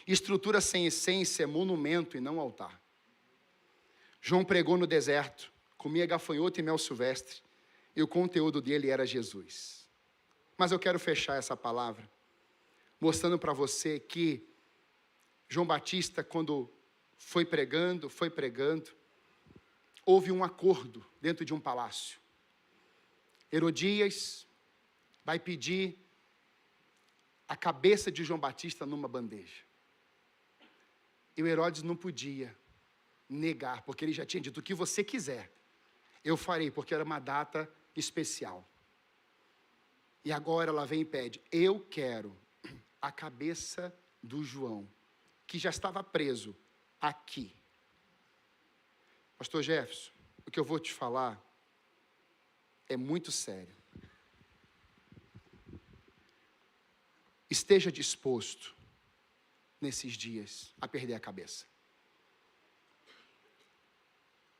Estrutura sem essência é monumento e não altar. João pregou no deserto, comia gafanhoto e mel silvestre, e o conteúdo dele era Jesus. Mas eu quero fechar essa palavra, mostrando para você que João Batista, quando foi pregando, houve um acordo dentro de um palácio. Herodias vai pedir a cabeça de João Batista numa bandeja. E o Herodes não podia negar, porque ele já tinha dito: o que você quiser, eu farei, porque era uma data especial. E agora ela vem e pede: eu quero a cabeça do João, que já estava preso aqui. Pastor Jefferson, o que eu vou te falar é muito sério. Esteja disposto, nesses dias, a perder a cabeça.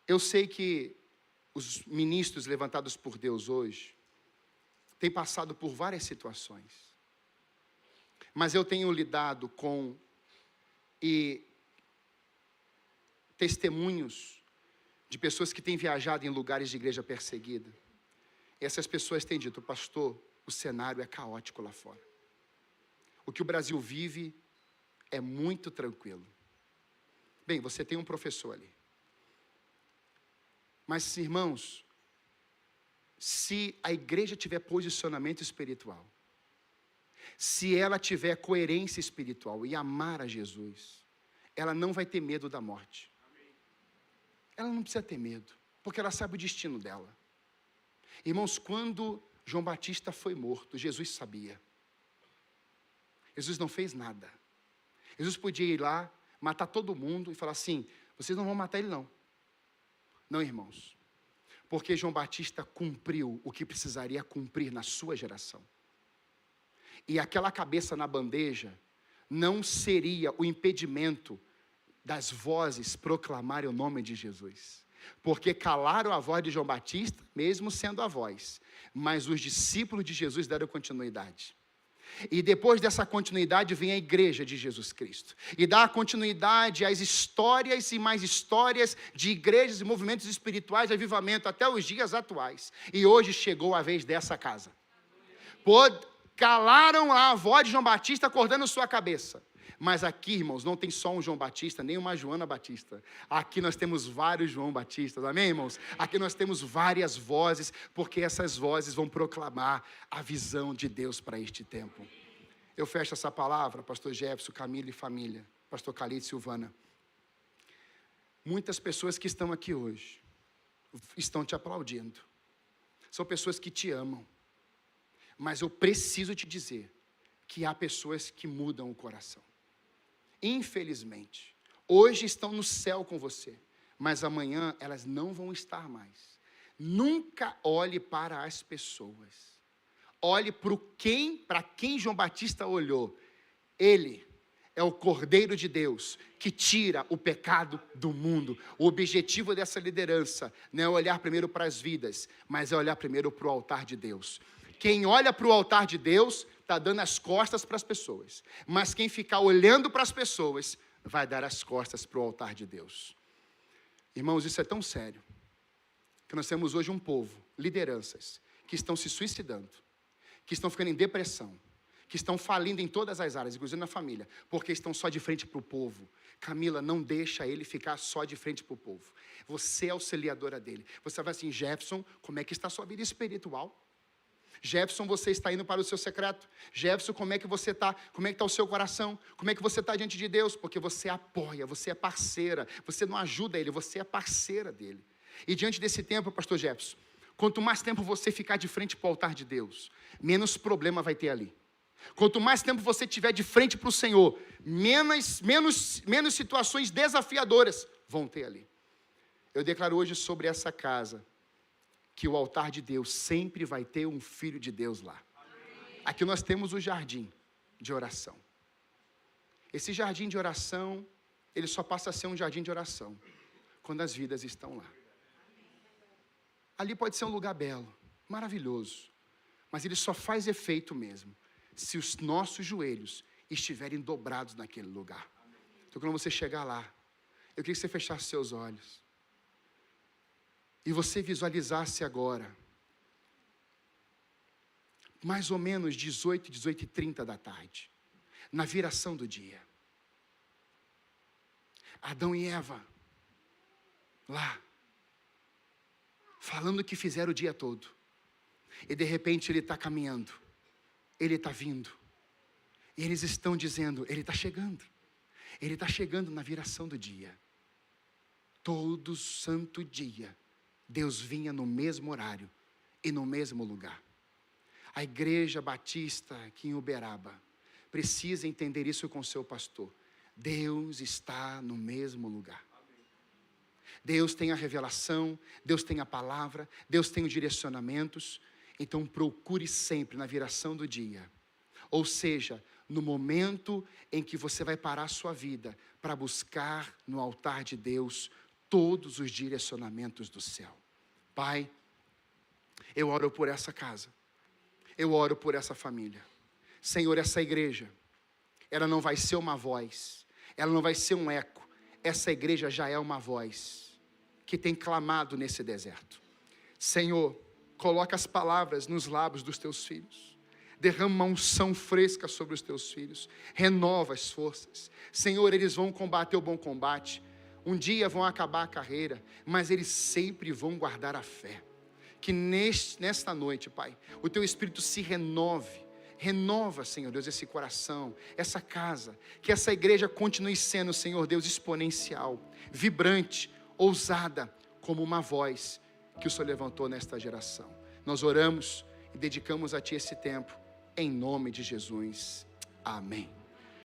Eu sei que os ministros levantados por Deus hoje têm passado por várias situações, mas eu tenho lidado com testemunhos de pessoas que têm viajado em lugares de igreja perseguida. E essas pessoas têm dito: pastor, o cenário é caótico lá fora. O que o Brasil vive é muito tranquilo. Bem, você tem um professor ali. Mas, irmãos, se a igreja tiver posicionamento espiritual, se ela tiver coerência espiritual e amar a Jesus, ela não vai ter medo da morte. Ela não precisa ter medo, porque ela sabe o destino dela. Irmãos, quando João Batista foi morto, Jesus sabia. Jesus não fez nada. Jesus podia ir lá, matar todo mundo e falar assim: vocês não vão matar ele não. Não, irmãos. Porque João Batista cumpriu o que precisaria cumprir na sua geração. E aquela cabeça na bandeja não seria o impedimento das vozes proclamarem o nome de Jesus. Porque calaram a voz de João Batista, mesmo sendo a voz. Mas os discípulos de Jesus deram continuidade. E depois dessa continuidade vem a igreja de Jesus Cristo. E dá continuidade às histórias e mais histórias de igrejas e movimentos espirituais de avivamento até os dias atuais. E hoje chegou a vez dessa casa. Calaram a voz de João Batista acordando sua cabeça. Mas aqui, irmãos, não tem só um João Batista, nem uma Joana Batista. Aqui nós temos vários João Batistas, amém, irmãos? Aqui nós temos várias vozes, porque essas vozes vão proclamar a visão de Deus para este tempo. Eu fecho essa palavra, pastor Jefferson, Camila e família, pastor Calite e Silvana. Muitas pessoas que estão aqui hoje estão te aplaudindo. São pessoas que te amam. Mas eu preciso te dizer que há pessoas que mudam o coração. Infelizmente, hoje estão no céu com você, mas amanhã elas não vão estar mais. Nunca olhe para as pessoas. Olhe para quem João Batista olhou. Ele é o Cordeiro de Deus que tira o pecado do mundo. O objetivo dessa liderança não é olhar primeiro para as vidas, mas é olhar primeiro para o altar de Deus. Quem olha para o altar de Deus está dando as costas para as pessoas. Mas quem ficar olhando para as pessoas vai dar as costas para o altar de Deus. Irmãos, isso é tão sério que nós temos hoje um povo, lideranças, que estão se suicidando, que estão ficando em depressão, que estão falindo em todas as áreas, inclusive na família, porque estão só de frente para o povo. Camila, não deixa ele ficar só de frente para o povo. Você é auxiliadora dele. Você vai assim: Jefferson, como é que está a sua vida espiritual? Jefferson, você está indo para o seu secreto? Jefferson, como é que você está? Como é que está o seu coração? Como é que você está diante de Deus? Porque você apoia, você é parceira. Você não ajuda ele, você é parceira dele. E diante desse tempo, pastor Jefferson, quanto mais tempo você ficar de frente para o altar de Deus, menos problema vai ter ali. Quanto mais tempo você tiver de frente para o Senhor, menos situações desafiadoras vão ter ali. Eu declaro hoje sobre essa casa que o altar de Deus sempre vai ter um filho de Deus lá. Amém. Aqui nós temos o jardim de oração. Esse jardim de oração, ele só passa a ser um jardim de oração quando as vidas estão lá. Ali pode ser um lugar belo, maravilhoso, mas ele só faz efeito mesmo se os nossos joelhos estiverem dobrados naquele lugar. Então, quando você chegar lá, eu queria que você fechasse seus olhos e você visualizasse agora, mais ou menos 18h30 da tarde, na viração do dia. Adão e Eva, lá, falando o que fizeram o dia todo. E de repente ele está caminhando, ele está vindo. E eles estão dizendo, Ele está chegando. Ele está chegando na viração do dia. Todo santo dia, Deus vinha no mesmo horário e no mesmo lugar. A Igreja Batista aqui em Uberaba precisa entender isso com seu pastor. Deus está no mesmo lugar. Deus tem a revelação, Deus tem a palavra, Deus tem os direcionamentos. Então procure sempre na viração do dia. Ou seja, no momento em que você vai parar a sua vida para buscar no altar de Deus todos os direcionamentos do céu. Pai, eu oro por essa casa. Eu oro por essa família. Senhor, essa igreja, ela não vai ser uma voz, ela não vai ser um eco. Essa igreja já é uma voz que tem clamado nesse deserto. Senhor, coloca as palavras nos lábios dos teus filhos. Derrama uma unção fresca sobre os teus filhos. Renova as forças. Senhor, eles vão combater o bom combate. Um dia vão acabar a carreira, mas eles sempre vão guardar a fé. Que nesta noite, Pai, o Teu Espírito se renove. Renova, Senhor Deus, esse coração, essa casa. Que essa igreja continue sendo, Senhor Deus, exponencial, vibrante, ousada, como uma voz que o Senhor levantou nesta geração. Nós oramos e dedicamos a Ti esse tempo, em nome de Jesus. Amém.